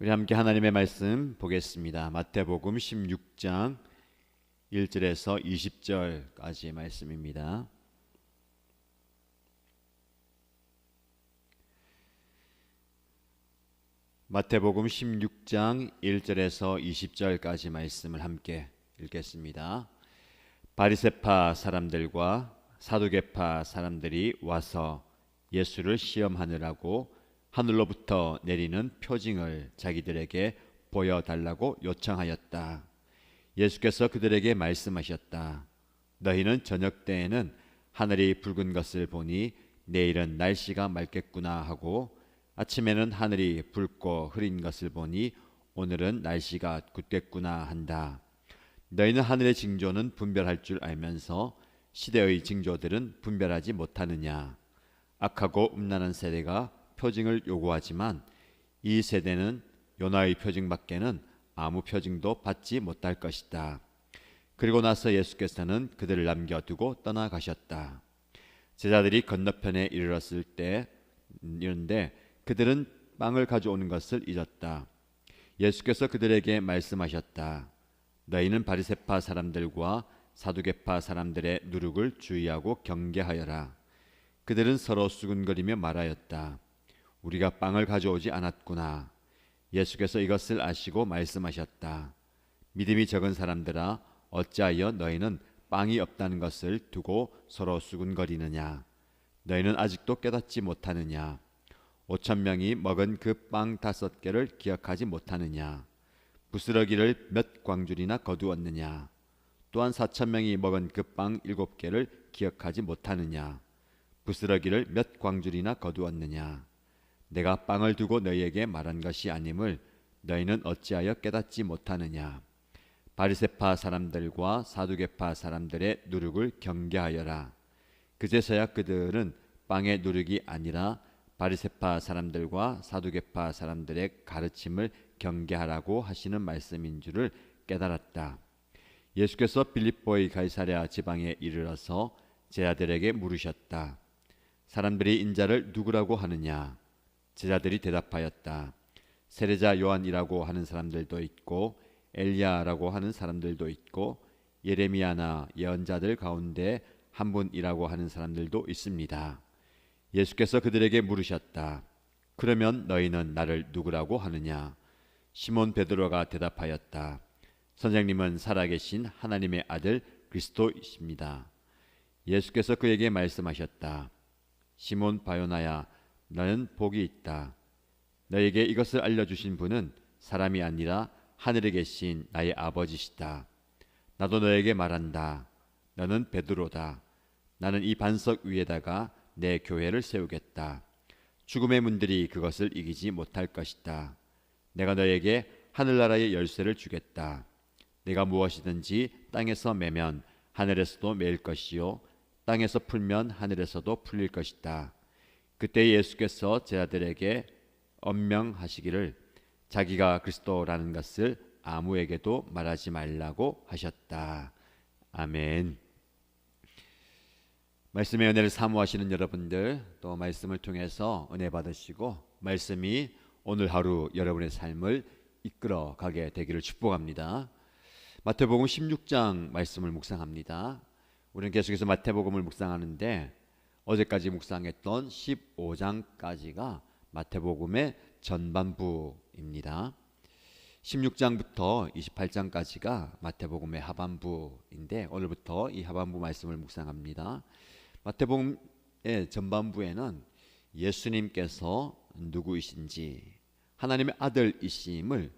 우리 함께 하나님의 말씀 보겠습니다. 마태복음 16장 1절에서 20절까지의 말씀입니다. 마태복음 16장 1절에서 20절까지 말씀을 함께 읽겠습니다. 바리새파 사람들과 사두개파 사람들이 와서 예수를 시험하느라고 하늘로부터 내리는 표징을 자기들에게 보여달라고 요청하였다. 예수께서 그들에게 말씀하셨다. 너희는 저녁 때에는 하늘이 붉은 것을 보니 내일은 날씨가 맑겠구나 하고, 아침에는 하늘이 붉고 흐린 것을 보니 오늘은 날씨가 굳겠구나 한다. 너희는 하늘의 징조는 분별할 줄 알면서 시대의 징조들은 분별하지 못하느냐? 악하고 음란한 세대가 표징을 요구하지만 이 세대는 요나의 표징밖에는 아무 표징도 받지 못할 것이다. 그리고 나서 예수께서는 그들을 남겨두고 떠나가셨다. 제자들이 건너편에 이르렀을 때 이런데 그들은 빵을 가져오는 것을 잊었다. 예수께서 그들에게 말씀하셨다. 너희는 바리새파 사람들과 사두개파 사람들의 누룩을 주의하고 경계하여라. 그들은 서로 수군거리며 말하였다. 우리가 빵을 가져오지 않았구나. 예수께서 이것을 아시고 말씀하셨다. 믿음이 적은 사람들아, 어찌하여 너희는 빵이 없다는 것을 두고 서로 수군거리느냐? 너희는 아직도 깨닫지 못하느냐? 5,000명이 먹은 그 빵 5개를 기억하지 못하느냐? 부스러기를 몇 광줄이나 거두었느냐? 또한 4,000명이 먹은 그 빵 7개를 기억하지 못하느냐? 부스러기를 몇 광줄이나 거두었느냐? 내가 빵을 두고 너희에게 말한 것이 아님을 너희는 어찌하여 깨닫지 못하느냐? 바리새파 사람들과 사두개파 사람들의 누룩을 경계하여라. 그제서야 그들은 빵의 누룩이 아니라 바리새파 사람들과 사두개파 사람들의 가르침을 경계하라고 하시는 말씀인 줄을 깨달았다. 예수께서 빌립보의 가이사랴 지방에 이르러서 제자들에게 물으셨다. 사람들이 인자를 누구라고 하느냐? 제자들이 대답하였다. 세례자 요한이라고 하는 사람들도 있고 엘리야라고 하는 사람들도 있고 예레미야나 예언자들 가운데 한 분이라고 하는 사람들도 있습니다. 예수께서 그들에게 물으셨다. 그러면 너희는 나를 누구라고 하느냐? 시몬 베드로가 대답하였다. 선생님은 살아계신 하나님의 아들 그리스도이십니다. 예수께서 그에게 말씀하셨다. 시몬 바요나야, 너는 복이 있다. 너에게 이것을 알려주신 분은 사람이 아니라 하늘에 계신 나의 아버지시다. 나도 너에게 말한다. 너는 베드로다. 나는 이 반석 위에다가 내 교회를 세우겠다. 죽음의 문들이 그것을 이기지 못할 것이다. 내가 너에게 하늘나라의 열쇠를 주겠다. 내가 무엇이든지 땅에서 매면 하늘에서도 매일 것이요 땅에서 풀면 하늘에서도 풀릴 것이다. 그때 예수께서 제자들에게 엄명하시기를 자기가 그리스도라는 것을 아무에게도 말하지 말라고 하셨다. 아멘. 말씀의 은혜를 사모하시는 여러분들, 또 말씀을 통해서 은혜 받으시고 말씀이 오늘 하루 여러분의 삶을 이끌어 가게 되기를 축복합니다. 마태복음 16장 말씀을 묵상합니다. 우리는 계속해서 마태복음을 묵상하는데 어제까지 묵상했던 15장까지가 마태복음의 전반부입니다. 16장부터 28장까지가 마태복음의 하반부인데 오늘부터 이 하반부 말씀을 묵상합니다. 마태복음의 전반부에는 예수님께서 누구이신지, 하나님의 아들이심을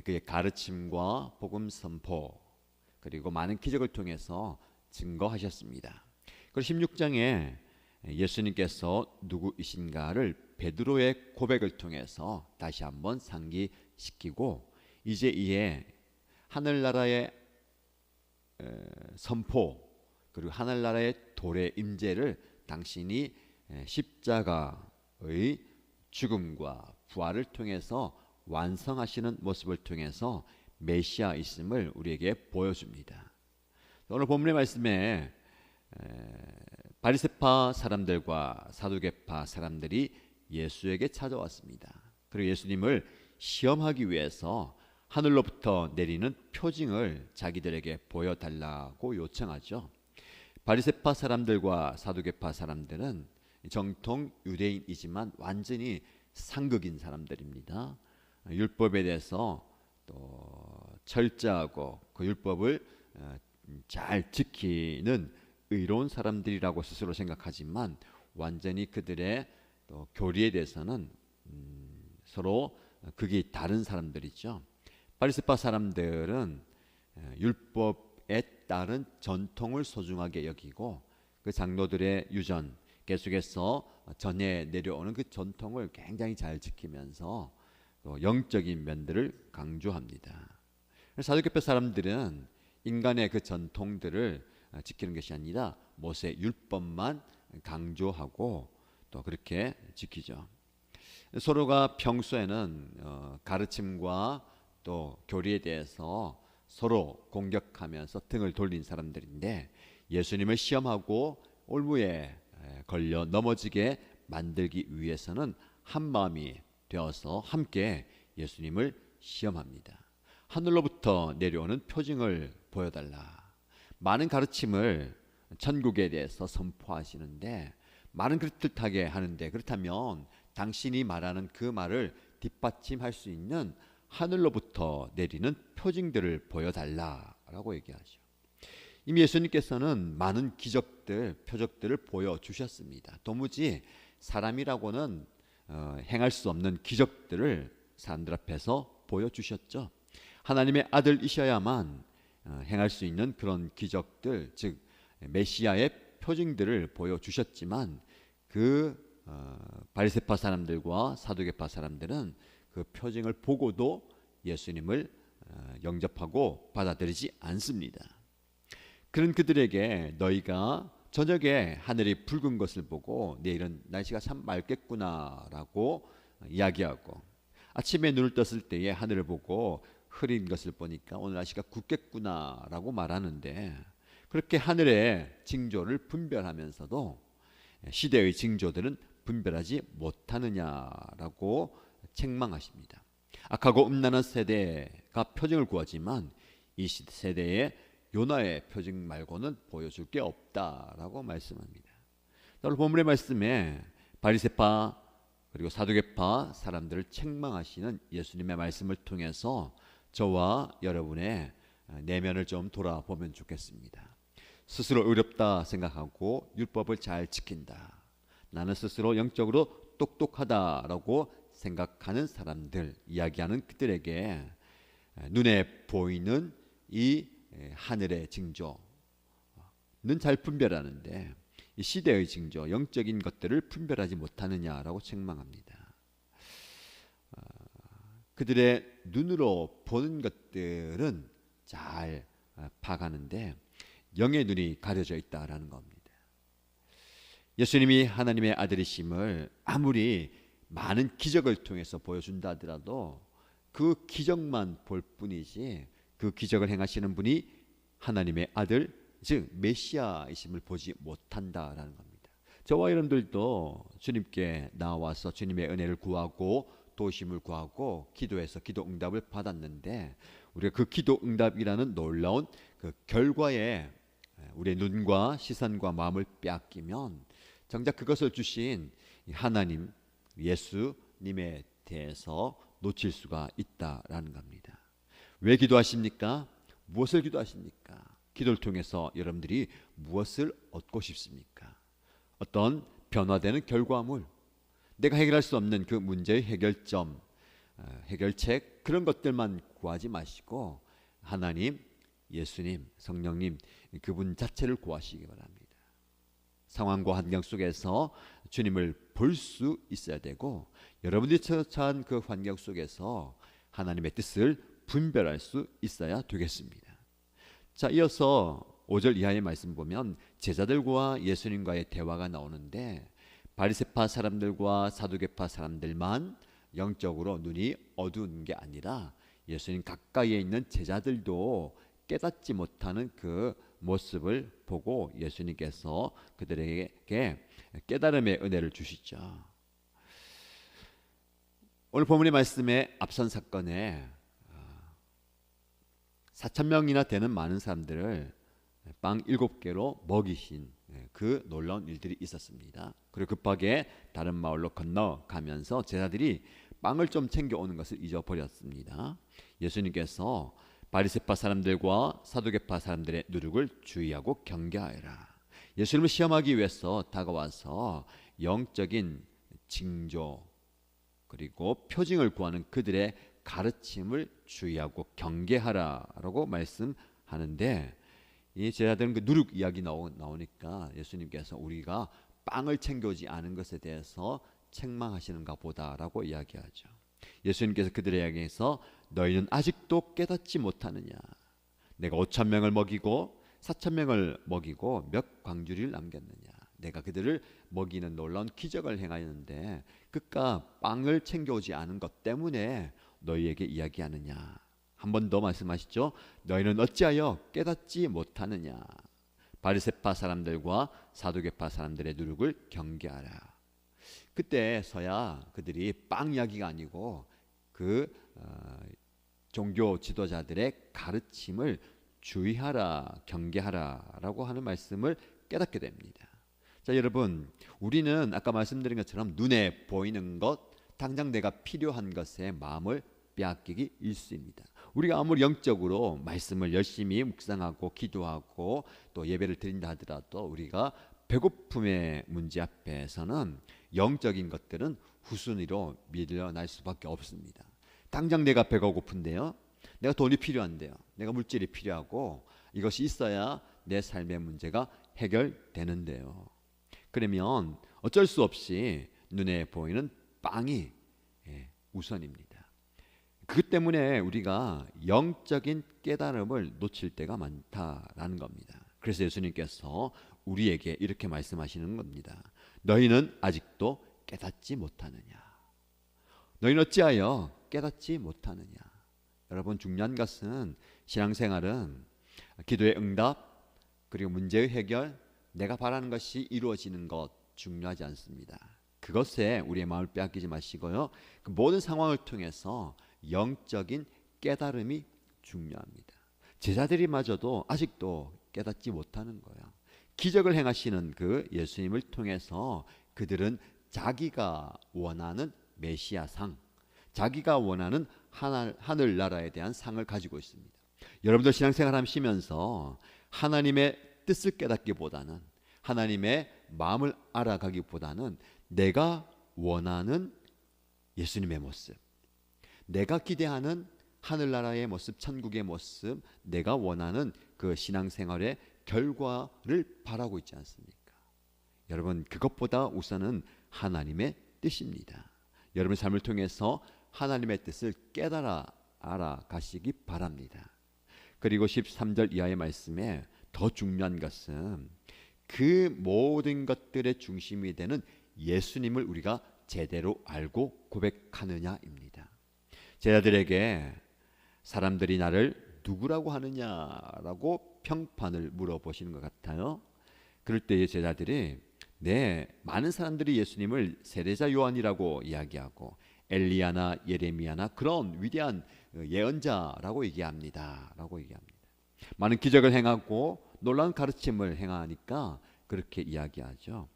그의 가르침과 복음 선포 그리고 많은 기적을 통해서 증거하셨습니다. 그리고 16장에 예수님께서 누구이신가를 베드로의 고백을 통해서 다시 한번 상기시키고, 이제 이에 하늘나라의 선포 그리고 하늘나라의 도래 임재를 당신이 십자가의 죽음과 부활을 통해서 완성하시는 모습을 통해서 메시아이심을 우리에게 보여줍니다. 오늘 본문의 말씀에 바리새파 사람들과 사두개파 사람들이 예수에게 찾아왔습니다. 그리고 예수님을 시험하기 위해서 하늘로부터 내리는 표징을 자기들에게 보여달라고 요청하죠. 바리새파 사람들과 사두개파 사람들은 정통 유대인이지만 완전히 상극인 사람들입니다. 율법에 대해서 또 철저하고 그 율법을 잘 지키는 의로운 사람들이라고 스스로 생각하지만 완전히 그들의 또 교리에 대해서는 서로 극이 다른 사람들이죠. 바리새파 사람들은 율법에 따른 전통을 소중하게 여기고 그 장로들의 유전 계속해서 전해 내려오는 그 전통을 굉장히 잘 지키면서 또 영적인 면들을 강조합니다. 사두개파 사람들은 인간의 그 전통들을 지키는 것이 아니라 모세 율법만 강조하고 또 그렇게 지키죠. 서로가 평소에는 가르침과 또 교리에 대해서 서로 공격하면서 등을 돌린 사람들인데 예수님을 시험하고 올무에 걸려 넘어지게 만들기 위해서는 한 마음이 되어서 함께 예수님을 시험합니다. 하늘로부터 내려오는 표징을 보여달라. 많은 가르침을 천국에 대해서 선포하시는데 말은 그럴듯하게 하는데 그렇다면 당신이 말하는 그 말을 뒷받침할 수 있는 하늘로부터 내리는 표징들을 보여달라라고 얘기하죠. 이미 예수님께서는 많은 기적들, 표적들을 보여주셨습니다. 도무지 사람이라고는 행할 수 없는 기적들을 사람들 앞에서 보여주셨죠. 하나님의 아들이셔야만 행할 수 있는 그런 기적들, 즉 메시아의 표징들을 보여주셨지만 그 바리새파 사람들과 사두개파 사람들은 그 표징을 보고도 예수님을 영접하고 받아들이지 않습니다. 그런 그들에게 너희가 저녁에 하늘이 붉은 것을 보고 내일은 날씨가 참 맑겠구나라고 이야기하고 아침에 눈을 떴을 때에 하늘을 보고 흐린 것을 보니까 오늘 날씨가 굳겠구나라고 말하는데 그렇게 하늘의 징조를 분별하면서도 시대의 징조들은 분별하지 못하느냐라고 책망하십니다. 악하고 음란한 세대가 표징을 구하지만 이 세대에 요나의 표징 말고는 보여줄 게 없다라고 말씀합니다. 오늘 본문의 말씀에 바리새파 그리고 사두개파 사람들을 책망하시는 예수님의 말씀을 통해서 저와 여러분의 내면을 좀 돌아보면 좋겠습니다. 스스로 의롭다 생각하고 율법을 잘 지킨다. 나는 스스로 영적으로 똑똑하다라고 생각하는 사람들, 이야기하는 그들에게 눈에 보이는 이 하늘의 징조는 잘 분별하는데 이 시대의 징조, 영적인 것들을 분별하지 못하느냐라고 책망합니다. 그들의 눈으로 보는 것들은 잘 봐가는데 영의 눈이 가려져 있다라는 겁니다. 예수님이 하나님의 아들이심을 아무리 많은 기적을 통해서 보여준다 하더라도 그 기적만 볼 뿐이지 그 기적을 행하시는 분이 하나님의 아들, 즉 메시아이심을 보지 못한다라는 겁니다. 저와 여러분들도 주님께 나와서 주님의 은혜를 구하고 도우심을 구하고 기도해서 기도 응답을 받았는데 우리가 그 기도 응답이라는 놀라운 그 결과에 우리의 눈과 시선과 마음을 빼앗기면 정작 그것을 주신 하나님 예수님에 대해서 놓칠 수가 있다라는 겁니다. 왜 기도하십니까? 무엇을 기도하십니까? 기도를 통해서 여러분들이 무엇을 얻고 싶습니까? 어떤 변화되는 결과물, 내가 해결할 수 없는 그 문제의 해결점, 해결책 그런 것들만 구하지 마시고 하나님, 예수님, 성령님 그분 자체를 구하시기 바랍니다. 상황과 환경 속에서 주님을 볼 수 있어야 되고 여러분들이 처한 그 환경 속에서 하나님의 뜻을 분별할 수 있어야 되겠습니다. 자, 이어서 5절 이하의 말씀 보면 제자들과 예수님과의 대화가 나오는데 바리새파 사람들과 사두개파 사람들만 영적으로 눈이 어두운 게 아니라 예수님 가까이에 있는 제자들도 깨닫지 못하는 그 모습을 보고 예수님께서 그들에게 깨달음의 은혜를 주시죠. 오늘 본문의 말씀에 앞선 사건에 4,000명이나 되는 많은 사람들을 빵 7개로 먹이신 그 놀라운 일들이 있었습니다. 그리고 급하게 다른 마을로 건너가면서 제자들이 빵을 좀 챙겨오는 것을 잊어버렸습니다. 예수님께서 바리새파 사람들과 사두개파 사람들의 누룩을 주의하고 경계하여라. 예수님을 시험하기 위해서 다가와서 영적인 징조 그리고 표징을 구하는 그들의 가르침을 주의하고 경계하라라고 말씀하는데, 이 제자들은 그 누룩 이야기 나오니까 예수님께서 우리가 빵을 챙겨오지 않은 것에 대해서 책망하시는가 보다라고 이야기하죠. 예수님께서 그들에게서 너희는 아직도 깨닫지 못하느냐? 내가 5,000명을 먹이고 4,000명을 먹이고 몇 광주리를 남겼느냐? 내가 그들을 먹이는 놀라운 기적을 행하였는데 그깟 빵을 챙겨오지 않은 것 때문에 너희에게 이야기하느냐? 한 번 더 말씀하시죠. 너희는 어찌하여 깨닫지 못하느냐? 바리새파 사람들과 사두개파 사람들의 누룩을 경계하라. 그때서야 그들이 빵 이야기가 아니고 그 종교 지도자들의 가르침을 주의하라, 경계하라라고 하는 말씀을 깨닫게 됩니다. 자, 여러분, 우리는 아까 말씀드린 것처럼 눈에 보이는 것, 당장 내가 필요한 것에 마음을 빼앗기기 일쑤입니다. 우리가 아무리 영적으로 말씀을 열심히 묵상하고 기도하고 또 예배를 드린다 하더라도 우리가 배고픔의 문제 앞에서는 영적인 것들은 후순위로 밀려날 수밖에 없습니다. 당장 내가 배가 고픈데요, 내가 돈이 필요한데요, 내가 물질이 필요하고 이것이 있어야 내 삶의 문제가 해결되는데요. 그러면 어쩔 수 없이 눈에 보이는 빵이 우선입니다. 그것 때문에 우리가 영적인 깨달음을 놓칠 때가 많다라는 겁니다. 그래서 예수님께서 우리에게 이렇게 말씀하시는 겁니다. 너희는 아직도 깨닫지 못하느냐? 너희는 어찌하여 깨닫지 못하느냐? 여러분, 중요한 것은 신앙생활은 기도의 응답 그리고 문제의 해결, 내가 바라는 것이 이루어지는 것 중요하지 않습니다. 그것에 우리의 마음을 빼앗기지 마시고요, 그 모든 상황을 통해서 영적인 깨달음이 중요합니다. 제자들이마저도 아직도 깨닫지 못하는 거예요. 기적을 행하시는 그 예수님을 통해서 그들은 자기가 원하는 메시아상, 자기가 원하는 하늘나라에 대한 상을 가지고 있습니다. 여러분들 신앙생활 하시면서 하나님의 뜻을 깨닫기보다는, 하나님의 마음을 알아가기보다는 내가 원하는 예수님의 모습, 내가 기대하는 하늘나라의 모습, 천국의 모습, 내가 원하는 그 신앙생활의 결과를 바라고 있지 않습니까? 여러분, 그것보다 우선은 하나님의 뜻입니다. 여러분 삶을 통해서 하나님의 뜻을 깨달아 알아가시기 바랍니다. 그리고 13절 이하의 말씀에 더 중요한 것은 그 모든 것들의 중심이 되는 예수님을 우리가 제대로 알고 고백하느냐입니다. 제자들에게 사람들이 나를 누구라고 하느냐라고 평판을 물어보시는 것 같아요. 그럴 때의 제자들이 많은 사람들이 예수님을 세례자 요한이라고 이야기하고 엘리야나 예레미야나 그런 위대한 예언자라고 얘기합니다. 많은 기적을 행하고 놀라운 가르침을 행하니까 그렇게 이야기하죠.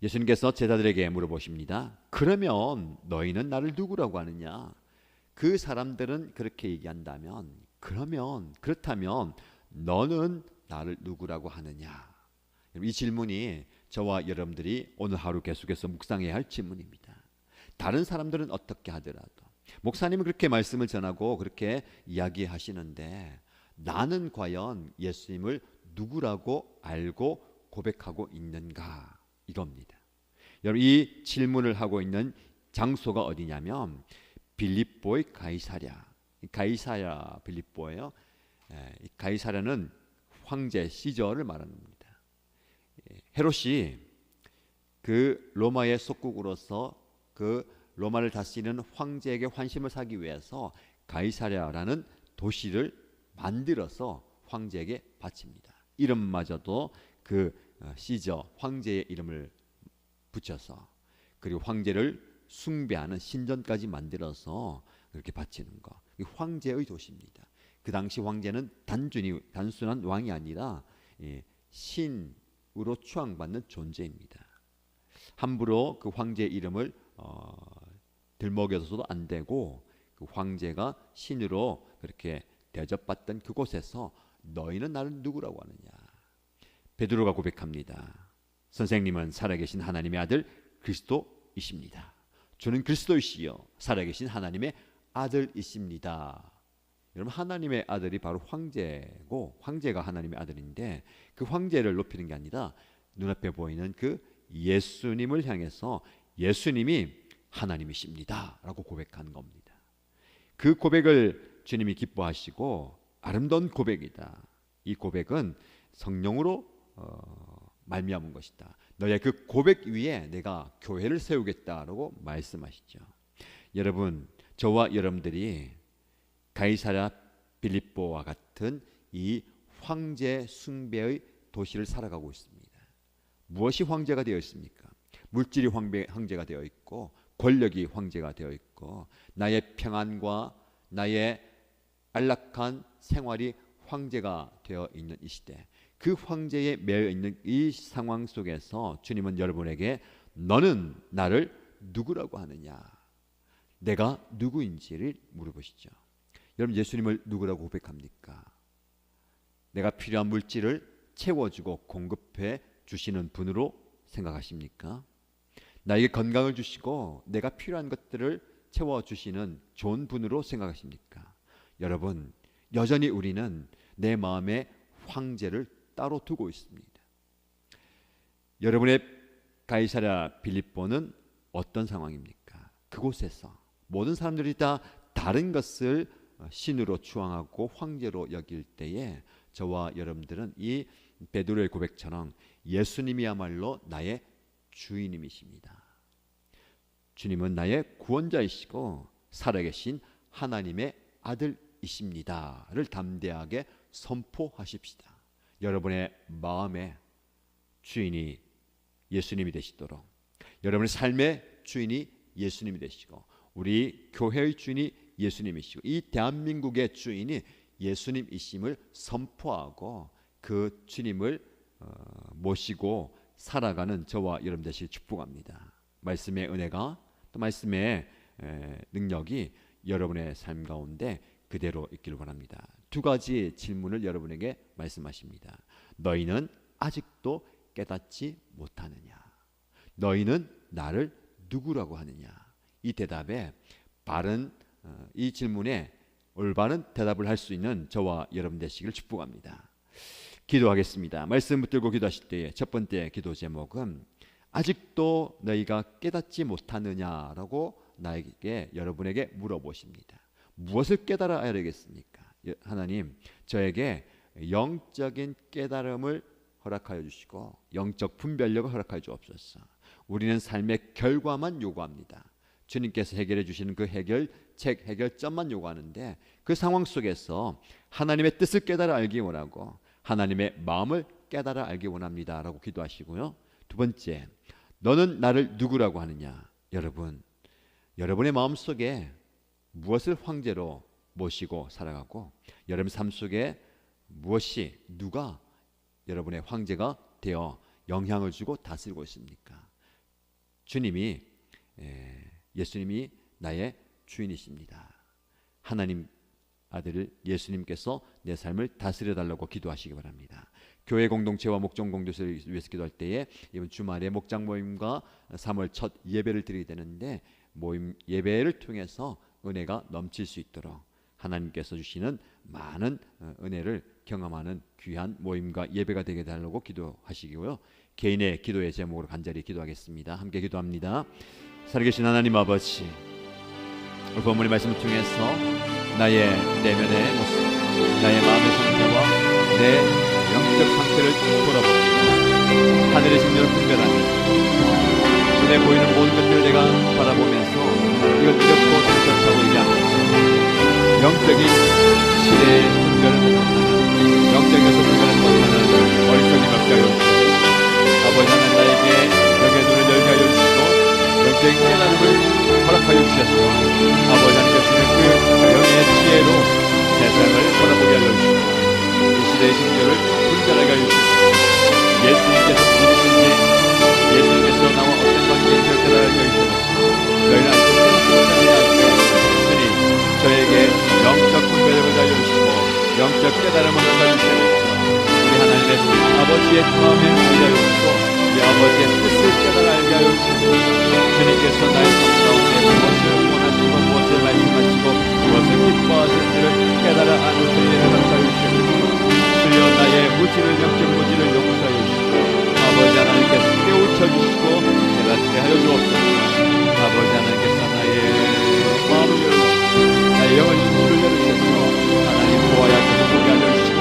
예수님께서 제자들에게 물어보십니다. 그러면 너희는 나를 누구라고 하느냐? 그 사람들은 그렇게 얘기한다면, 그렇다면 너는 나를 누구라고 하느냐? 이 질문이 저와 여러분들이 오늘 하루 계속해서 묵상해야 할 질문입니다. 다른 사람들은 어떻게 하더라도 목사님은 그렇게 말씀을 전하고 그렇게 이야기하시는데 나는 과연 예수님을 누구라고 알고 고백하고 있는가? 이겁니다. 여러분, 이 질문을 하고 있는 장소가 어디냐면 빌립보의 가이사랴 빌립보예요. 가이사랴는 황제 시저를 말합니다. 헤롯이 그 로마의 속국으로서 그 로마를 다스리는 황제에게 환심을 사기 위해서 가이사랴라는 도시를 만들어서 황제에게 바칩니다. 이름마저도 그 시저 황제의 이름을 붙여서, 그리고 황제를 숭배하는 신전까지 만들어서 그렇게 바치는 거. 이 황제의 도시입니다. 그 당시 황제는 단순한 왕이 아니라 신으로 추앙받는 존재입니다. 함부로 그 황제의 이름을 들먹여서도 안 되고, 그 황제가 신으로 그렇게 대접받던 그곳에서 너희는 나를 누구라고 하느냐. 베드로가 고백합니다. 선생님은 살아계신 하나님의 아들 그리스도이십니다. 주는 그리스도이시여 살아계신 하나님의 아들이십니다. 여러분, 하나님의 아들이 바로 황제고, 황제가 하나님의 아들인데, 그 황제를 높이는 게 아니라 눈앞에 보이는 그 예수님을 향해서 예수님이 하나님이십니다 라고 고백한 겁니다. 그 고백을 주님이 기뻐하시고 아름다운 고백이다. 이 고백은 성령으로 말미암은 것이다. 너의 그 고백 위에 내가 교회를 세우겠다라고 말씀하시죠. 여러분, 저와 여러분들이 가이사랴 빌립보와 같은 이 황제 숭배의 도시를 살아가고 있습니다. 무엇이 황제가 되어 있습니까? 물질이 황제가 되어 있고, 권력이 황제가 되어 있고, 나의 평안과 나의 안락한 생활이 황제가 되어 있는 이 시대, 그 황제에 매여 있는 이 상황 속에서 주님은 여러분에게 너는 나를 누구라고 하느냐, 내가 누구인지를 물어보시죠. 여러분, 예수님을 누구라고 고백합니까? 내가 필요한 물질을 채워주고 공급해 주시는 분으로 생각하십니까? 나에게 건강을 주시고 내가 필요한 것들을 채워주시는 좋은 분으로 생각하십니까? 여러분, 여전히 우리는 내 마음에 황제를 따로 두고 있습니다. 여러분의 가이사랴 빌립보는 어떤 상황입니까? 그곳에서 모든 사람들이 다 다른 것을 신으로 추앙하고 황제로 여길 때에 저와 여러분들은 이 베드로의 고백처럼 예수님이야말로 나의 주인님이십니다. 주님은 나의 구원자이시고 살아계신 하나님의 아들이십니다를 담대하게 선포하십시다. 여러분의 마음의 주인이 예수님이 되시도록, 여러분의 삶의 주인이 예수님이 되시고, 우리 교회의 주인이 예수님이시고, 이 대한민국의 주인이 예수님이심을 선포하고 그 주님을 모시고 살아가는 저와 여러분 되시길 축복합니다. 말씀의 은혜가, 또 말씀의 능력이 여러분의 삶 가운데 그대로 있기를 바랍니다. 두 가지 질문을 여러분에게 말씀하십니다. 너희는 아직도 깨닫지 못하느냐? 너희는 나를 누구라고 하느냐? 이 대답에 바른 이 질문에 올바른 대답을 할 수 있는 저와 여러분 되시기를 축복합니다. 기도하겠습니다. 말씀 붙들고 기도하실 때의 첫 번째 기도 제목은 아직도 너희가 깨닫지 못하느냐라고 나에게, 여러분에게 물어보십니다. 무엇을 깨달아야 되겠습니까? 하나님, 저에게 영적인 깨달음을 허락하여 주시고 영적 분별력을 허락하여 주옵소서. 우리는 삶의 결과만 요구합니다. 주님께서 해결해 주시는 그 해결책, 해결점만 요구하는데, 그 상황 속에서 하나님의 뜻을 깨달아 알기 원하고 하나님의 마음을 깨달아 알기 원합니다 라고 기도하시고요. 두 번째, 너는 나를 누구라고 하느냐? 여러분의 마음속에 무엇을 황제로 모시고 살아가고, 여러분 삶 속에 무엇이, 누가 여러분의 황제가 되어 영향을 주고 다스리고 있습니까? 예수님이 나의 주인이십니다. 하나님 아들 예수님께서 내 삶을 다스려 달라고 기도하시기 바랍니다. 교회 공동체와 목장 공동체를 위해서 기도할 때에 이번 주말에 목장 모임과 3월 첫 예배를 드리게 되는데, 모임 예배를 통해서 은혜가 넘칠 수 있도록 하나님께서 주시는 많은 은혜를 경험하는 귀한 모임과 예배가 되게 달라고 기도하시고요. 개인의 기도의 제목으로 간절히 기도하겠습니다. 함께 기도합니다. 살아계신 하나님 아버지, 오늘 본문의 말씀을 통해서 나의 내면의 모습, 나의 마음의 상태와 내 영적 상태를 돌아봅니다. 하늘의 생명을 분별하면서 눈에 보이는 모든 것들을 내가 바라보면서 이건 이렇고 저렇다고 얘기하면서 영적인 시대의 분별을 못하는, 영적인 것을 분별을 못하는 어리석임을 없게 하여 주시고, 아버지 하나님 나에게 영의 눈을 열게 하여 주시고 영적인 깨달음을 허락하여 주셔서 아버지 하나님 주시는 그 영의 지혜로 세상을 바라보게 하여 주시고 이 시대의 징조를 분별하게 하여 주시고 예수님께서 누구신지 예수님께서 나와 어떤 관계인지 깨달게 하여 주셔서 너희는 알고 주님 저에게 영적 분별력을 알려주시고 영적 깨달음을 알려주시고 우리 하나님의 아버지의 마음에 알게 하여 주시고 우리 아버지의 뜻을 깨달아 알게 하여 주시고 주님께서 나의 삶 가운데 무엇을 원하시고 무엇을 말씀하시고 무엇을 기뻐하시는지를 깨달아 아는 은혜를 감사하여 주시고 주여 나의 무지를 영적 무지를 용서하여 주시고 아버지 하나님께서 깨우쳐 주시고 깨닫게 하여 주옵소서. 아버지 하나님께서 나의 마음을 열어주시고 나의 영을 눈을 열어주셔서 하나님 보아야 할 것을 보게 하여 주시고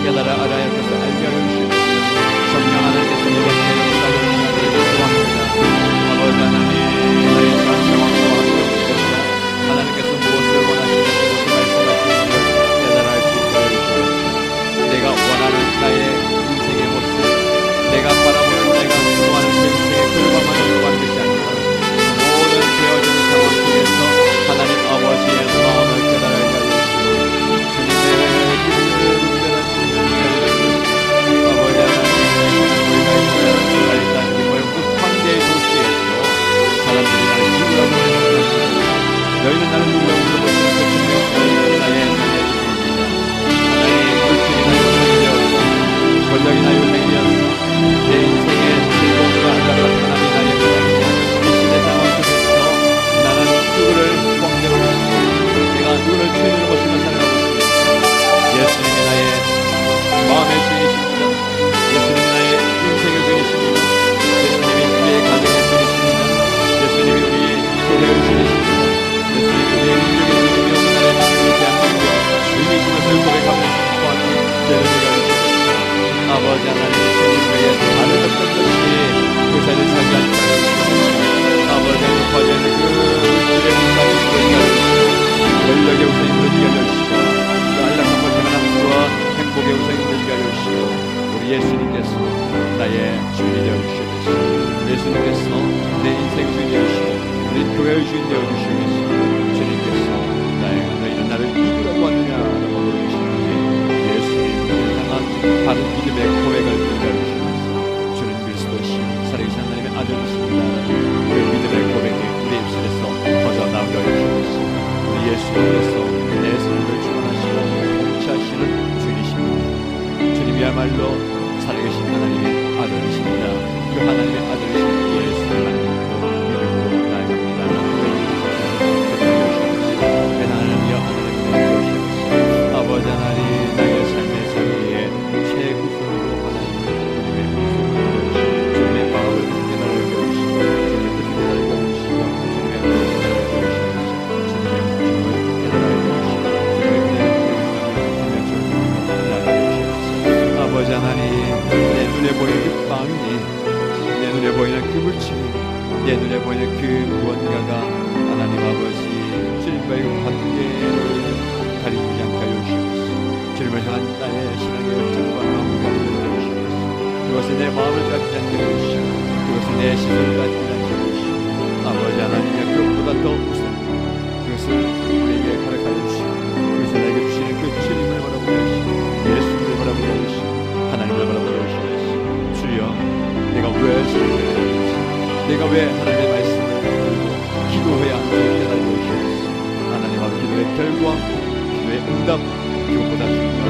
깨달아 알아야 할 것을 알게 하여 주시고 성령 하나님께서 내게 역사하여 주시기를 기도합니다. 아버지 하나님 나의 상황과 함께 오시옵소서. 하나님께서 무엇을 원하시는지 무엇을 말씀하시는지 깨달아 알 수 있게 하여 주시옵소서. 내가 원하는 나의 인생의 모습 내가 바라보는 내가 기도하는 그 인생의 결과만을 구하는 것이 아니라 모든 되어진 상황 속에서 하나님 아버지의 마음을 깨달아 알게 하여 주시고 주님의 기도를 분별하시는 아버지 하나님 우리가 있어야 일단 기뻐요 그 황제의 도시에서 사람들이 나를 누구라고 생각하시고 너희는 나를 누구라고 물어보시는 그 주님의 나의 삶의 기도입니다. 하나님 물질이 나의 삶이 되었고 권력이 나의 삶이 되었고 내 인생의 즐거움과 안락한 하나님 나의 거라고 이 시대 상황 속에서 나는 누구를 왕대로 모시고 내가 누구를 주인으로 모시며 살아가고 있습니다. 예수님이 나의 마음의 주인이십니다. 예수님이 나의 인생의 주인이십니다. 예수님이 우리의 가정의 주인이십니다. 예수님이 우리의 교회의 주인이십니다. 예수님이 우리의 인격의 주인이며 나의 주인에 대한 능력 주인이신 것을 고백하며 싶어하는 죄를 내가 아버지 하나님 주님 외에 다른 어떤 것이 그 자리를 차지하지 않고 아버지 하나님 과제는 그 물질의 우상이 무너지게 하여 주시고 권력의 우상이 무너지게 하여 주시고 그 안락함과 평안함과 행복의 우상이 무너지게 하여 주시고 우리 예수님께서 나의 주인이 되어 주시옵소서. 예수님께서 내 인생의 주인이 되어 주시고 우리 교회의 주인이 되어 주시옵소서. 주님께서 너희는 나를 누구라고 하느냐라고 물어주시는지 예수님을 향한 바른 믿음의 고백을 들려주시면서 주는 그리스도시요 살아계신 하나님의 아들이십니다. 그 믿음의 고백이 우리 입술에서 터져나오게 하시옵소서. 우리 예수님께서 내 삶을 주관하시고 통치하시는 주님이십니다. 주님이야말로 살아계신 하나님의 아들이십니다. 그 하나님의 아들이신 예수를 믿음으로 나아갑니다. 하나님이여 하나님의 되시옵소서. 아버지 하나님 나의 삶의 자리에 최우선으로 하나님을 주님의 음성을 주님의 마음을 깨달아 주시고 주님의 뜻을 깨달아 주시고 주님의 마음을 깨달아 주시고 주님의 목적을 깨달아 주시고 주님의 그대를 나가게 주시옵소서. 아버지 하나님 내 눈에 보이는 그 빵이 내 눈에 보이는 그 물질이 내 눈에 보이는 그 무언가가 하나님 아버지 주님과의 관계를 가리지 않게 하여 주시옵소서. 주님을 향한 나의 신앙의 열정과 마음을 가리지 않게 하여 주시옵소서. 그것이 내 마음을 깎지 않게 하여 주시고 그것이 내 시선을 깎지 않게 하여 주시고 아버지 하나님의 그것보다 더 우선 그것을 우리에게 허락하여 주시고 그것을 내게 주시는 그 주님을 바라보게 하시고 예수님을 바라보게 하시고 하나님을 바라보게 하시고 주여 내가 왜 신앙을 하는지 내가 왜 하나님의 말씀을 듣고 기도해야 하는지 깨달아 주시옵소서. 하나님 앞 기도의 결과 기도의 응답 그것보다 중요한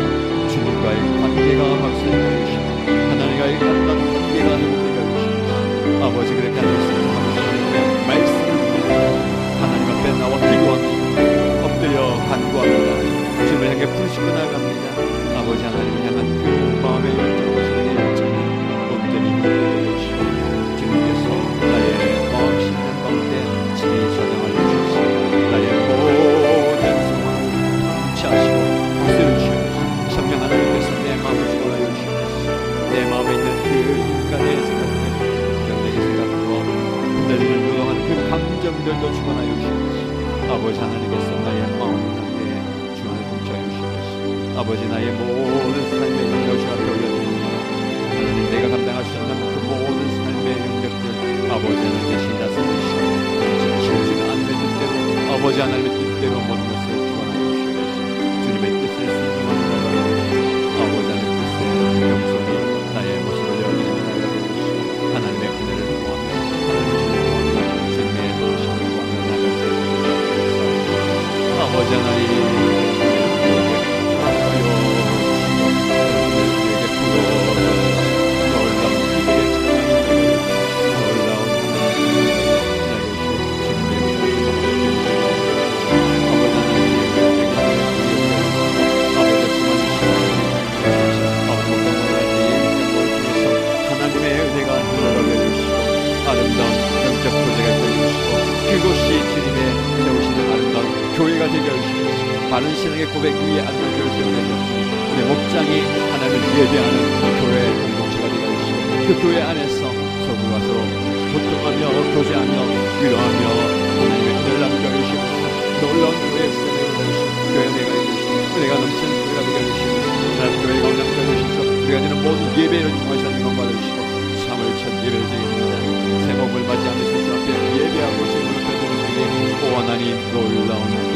주님과의 관계가 확산되게 해주시고 하나님과의 아름다운 관계가 회복되게 해주시고 아버지 그렇게 하셨으면 하나님의 말씀을 듣고 하나님 앞에 나와 기도합니다. 엎드려 간구합니다. 주님을 향해 부르시고 나아갑니다. 아버지 하나님을 향한 그 마음의 열정과 신앙의 열정이 온전히 회복되시고 주님께서 나의 마음 심령 가운데 친히 저장하여 주시고 나의 모든 상황 통치하시고 다스려 주시옵소서. 성령 하나님께서 내 마음을 주관하여 주시옵소서. 내 마음에 있는 그 인간의 생각들 경쟁의 생각과 흔들리는 요동한 그 감정들도 주관하여 주시옵소서. 아버지 하나님께서 나의 마음 가운데 주관을 통치하여 주시옵소서. 아버지 나의 모든 삶의 영역을 주 앞에 올려드립니다. 하나님 내가 감당할 수 없는 그 모든 삶의 영역들 아버지 하나님 대신 다스려 주시옵소서. 아버지 하나님의 뜻대로 모든 것을 주관하여 주시옵소서. 주님의 뜻을 순종하는 나라가 되시옵소서. 아버지 하나님의 뜻에 겸손히 나의 모습을 내어드리는 나라가 되시옵소서. 하나님의 은혜를 구하며 하나님의 주님을 구하며 주님의 도우심을 구하며 나아갈 수 있도록 하옵소서. 아버지 하나님 바른 신앙의 고백 위에 앉는 교회 세우게 하셨으니 우리 목장이 하나님을 예배하는 교회 공동체가 되게 하시고 그 교회 안에서 서로가 서로 소통하며 교제하며 위로하며 하나님의 은혜를 남겨 주시옵소서. 놀라운 교회 역사를 내려주시고 교회 은혜가 되시고 은혜가 넘치는 교회가 되게 하시고 하나님 교회가 운영되어 주셔서 우리가 되는 모든 예배를 통하시는 것 받으시고 3월 첫 예배를 드립니다. 새목을 맞이하면서 주 앞에 예배하고 주님을 드리는 오 하나님 놀라운